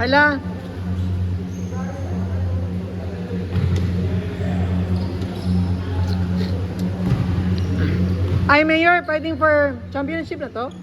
Hala. Ay, Mayor, fighting for championship na to?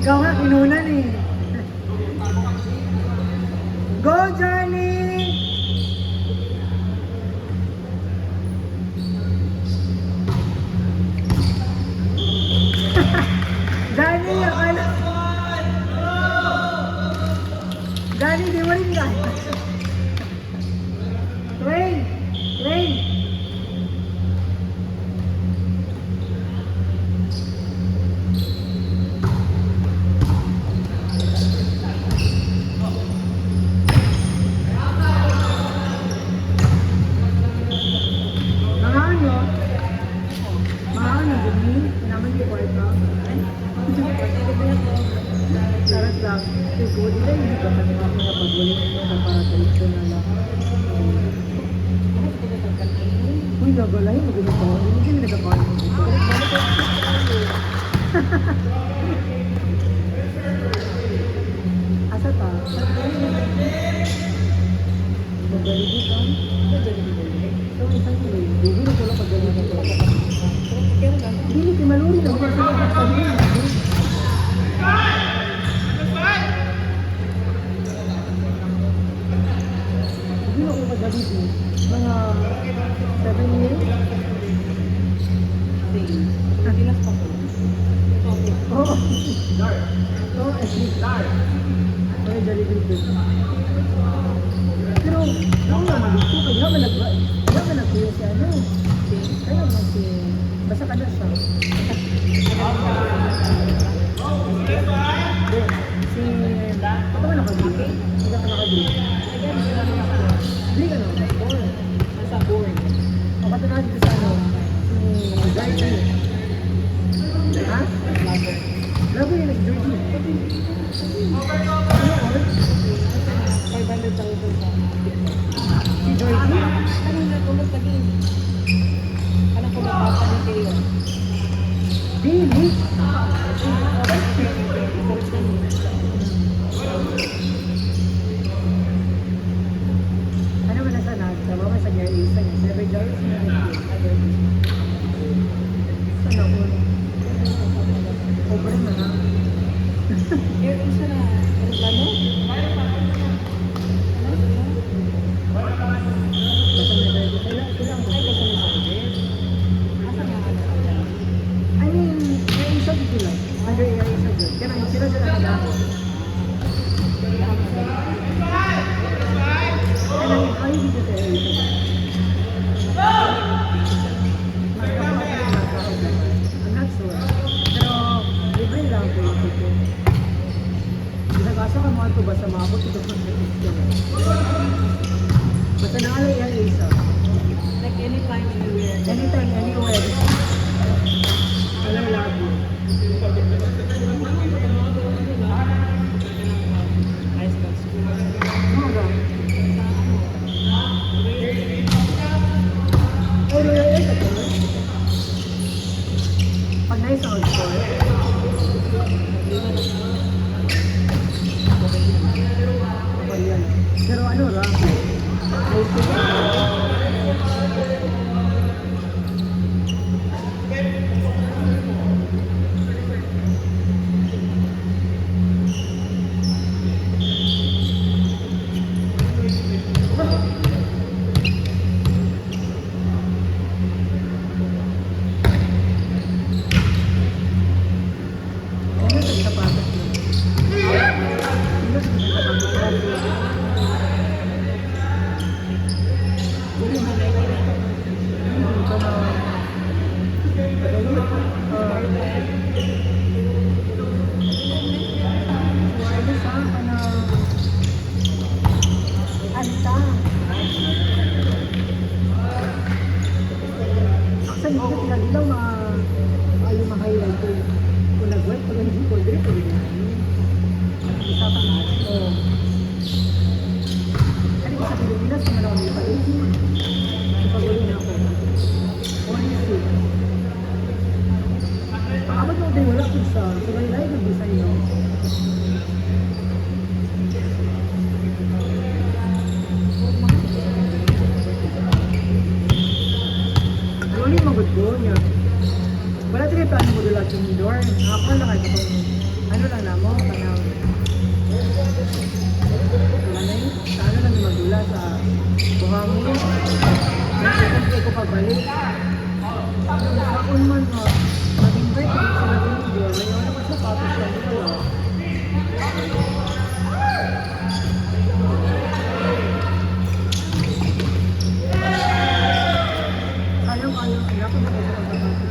Ikaw nga, kinunan eh. Go, Johnny! Johnny, akala... Johnny, di mo rin ka. Wait! Wait! Uy, nagalahin mo ganito. Hindi kami nagkakain mo dito. Asa ta? Magali dito. So, isang tuloy. Bibili ko lang paggali dito. Bili, kimaluri lang. Hindi ako paggali dito. Mga 7 years? Pinas pa po. Oo. Oo, at least. Kaya dali dito. Pero, ako naman gusto. Kaya ka nagkuyo siya. Ano? Kaya naman si... Basta ka na siya. Si... Ito ka nakaguli? Hindi ka nakaguli. Hindi ka na. Sa board. Kapatid dito sa ano? Jersey. Ha? Grabe yun, nag-jersey. 500,000 pa. Si Jersey? Ano na tulog sa game? Anong kumapasa ni kayo? Really? Ano ba nasa nasa? Baka sa gari isa niya. $7 na nag-game. Sana ko. Over na na. Yung isa na. Aeroplano? Basta may driver. Kailangan ko. Ay, basta may driver. Asa nga ka na? I mean, may isa dito lang. Under air isa dito. Kaya sila na ako. Ay, dito sa air isa dito. I'm not sure. Pero, libre lang ko yung ticket. Asa ka mga ito ba sa mabot? Ito pa sa ticket. Basta nangalay yan isa. Like anytime, anywhere. Anytime, anywhere. Alam lagi. Ice box. Ano ba? Pag na-sound ko, pero ano ra? Actually, hindi lagi lang yung ma-highlight ko. Kung nag-web, pag hindi ko, dire ko din. Isa pa nga. Oo. Kasi ko sa Pilipinas, kung ano kami palit. Ipagulo na ako. Honestly. Paabot mo din wala ko sa layo ng design no? Ano yung magod ko niya? Wala tayo paano mo dula yung door. Ako lang ay itong ano lang na mo, kanang wala na yun. Sa ano lang yung magdula sa buhangin. Nagkakasya ko pabalik. Ako man mag-invite ko sa labing door. Ngayon ako sa patos lang dito lang. Sayang, kaya ko na kayo sa pagkakasya.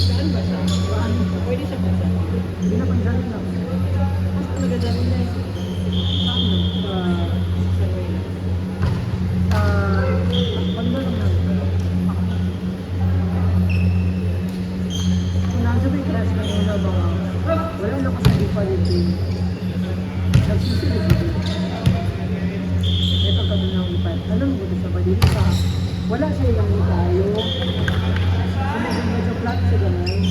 Saan ba siya? Pwede siya ba siya? Hindi na pang-jamin lang. Nagagaling na yun. Ano? Pagno lang na. Kung nasa may class na una ba wala na kasi di pa rin din. Nagsisilip din. Ito kami ng ipan. Alam mo sa badili ka. Wala sa ilang tayo. Medyo flat sa ganun.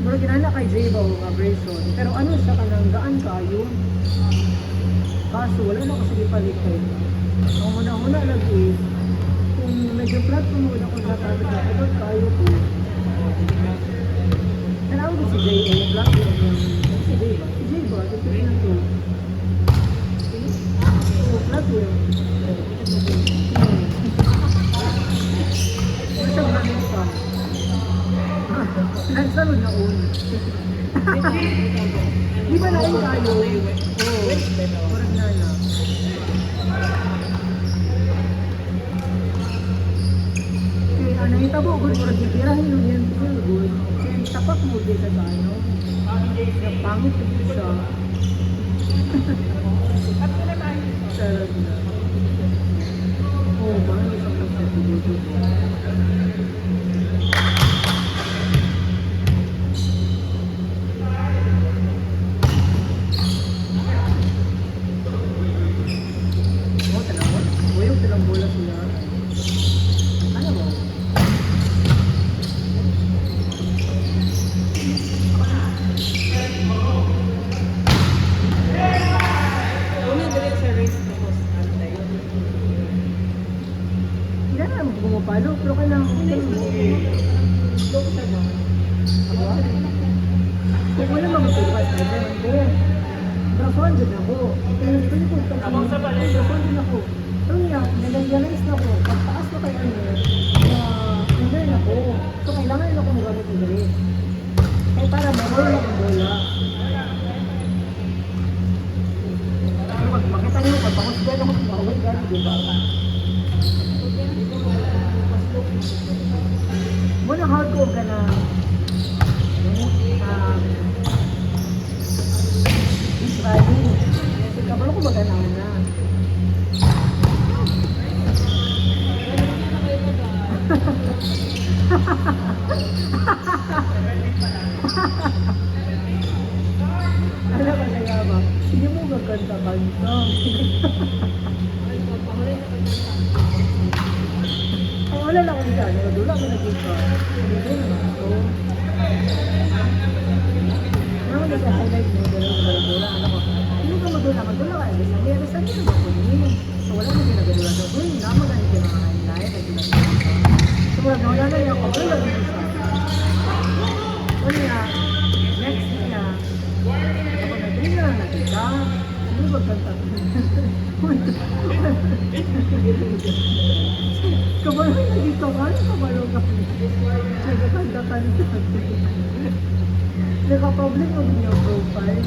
Pero ginala kay Jay ba o abrasion. Pero ano siya kanang gaan kayo. Kaso wala na kasi di palit eh. Ang una-una lang is, kung medyo flat ko muna kung natapit na ito, tayo po. Kailangan ko si Jay, flat ko yung si Jay ba? Si Jay ba? Ito na ito. Oo, flat ko yung. Ano siya namin pa? Nagsalod na una. Di ba na yung tayo? Oo, parang na na. Nakita mo, good, murag titirahin yun yan, good. Kaya tapak mo din sa ano. Pangit ko siya. Sarap na. Oo, mahal sa pagkakuluto ko. Oo, talagang. Uyog talang bola sila. Ano mo? Una dali sa race na host antay. Hindi na naman pumapalo, pero kailangan ko din mo. Look siya ba? Ako? Kung wala mag-tupas, ay ganun ko. Brason din ako. Kaya ito yung kung Abang sa balik. brason din ako. Pero niya, nag-realize na ako, pagtaas na kayo under na ako. So, kailangan na ako magamit ng galit. Kaya para ma-roll na ang bola. Pero pag makita niyo, pag pakosbel ako, makawin ka, di ba? Muna hard ko ka na Israeli. Kasi kabalo ko maganahan na. Ano ba kaya ba? Hindi mo gaganda-ganda. Ang wala lang ako dyan. Nadula ko nag-iba. Hindi naman ito. Naman na sa highlight mo. Dala-dala. Ano ko? Hindi ka madula. Madula ka. May saan yun ako yun. So wala na ginagawa doon. Uy, naman na yung mga highlight. So wala na yung ako. Wala na yung Unya, next niya, ako na-drink na nakita. Ano ba kanta? Kabalo na dito ka? Kabalo ka? Nagkakanta-kanta. Naka-public mo din yung profile.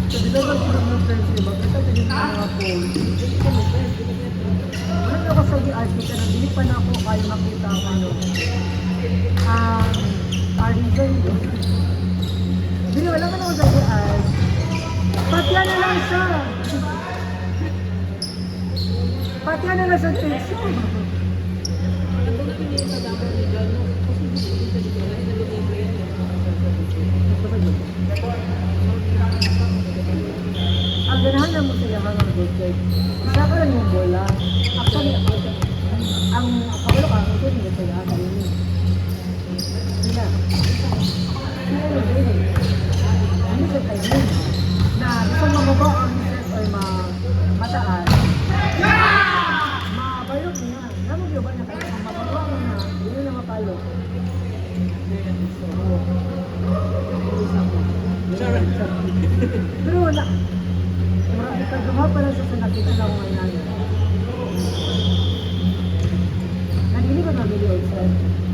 So, di ba sila ng friends niyo? Bakit ito din mga post? Wala na ako sa di-ask kita na hindi pa na ako kaya makita ako ano. Reason yun. Hindi, wala ka na ako sa di-ask. na lang sa text mo. Ito na pinili sa dapat ni John, no? Kasi hindi sa dito na nalilibre yan. Ang ganahan na mo sila hanggang good check. Isa ka lang yung bola. Actually, ang kagulo ka, ito hindi sila hanggang yun. Hindi na. Hindi na yun eh. Hindi sa timing. Na gusto mababa ang set or mataas. Mabayot niya. Namag yung ba na kayo? Ang mababa mo na. Hindi na mapalo. Pero wala. Marami ka duha pa lang sa nakita na akong ngayon. Nandili ko nabili also.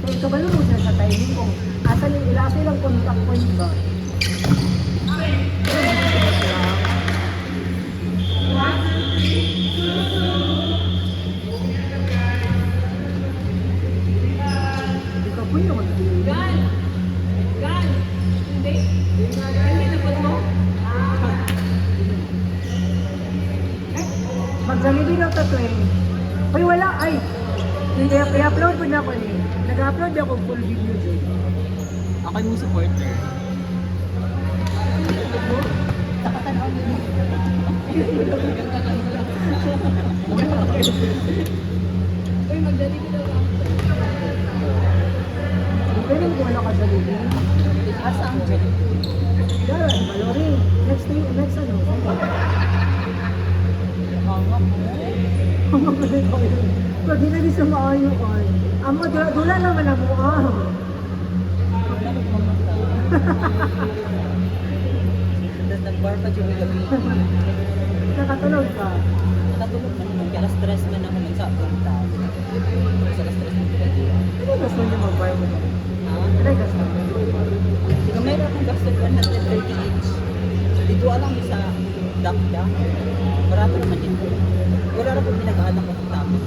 Kaya kabalo mo siya sa timing kung asa yung ilasa lang contact point ba. Hindi ka po yung nabili. Gan! Gan! Hindi. Hindi na po mo? Mag-Jollibee daw tato eh. Ay wala, ay. I-upload ko na ako eh. Nag-upload ako full video dyan. Ako yung supporter. Uy, magdali ko daw lang. Pwede ko wala ka Jollibee. Asa ang Jollibee? Daran, Malori. Next ano? Ang magaling ko yun. Pag di na di sa maayo ko. Amo, dula naman ang mukha. Tapos nag-bar pa yung gabi. Nakatulog ka. Nakatulog man naman. Kaya stress man ako sa punta. Sa stress man ko gabi. Ano gusto niyo mag-buy mo? Ano gusto mo? Kung mayroon akong gastos 130 each. Dito alam mo sa Dakda. Barato naman dito. Wala na po pinag-aanak ko sa tapos.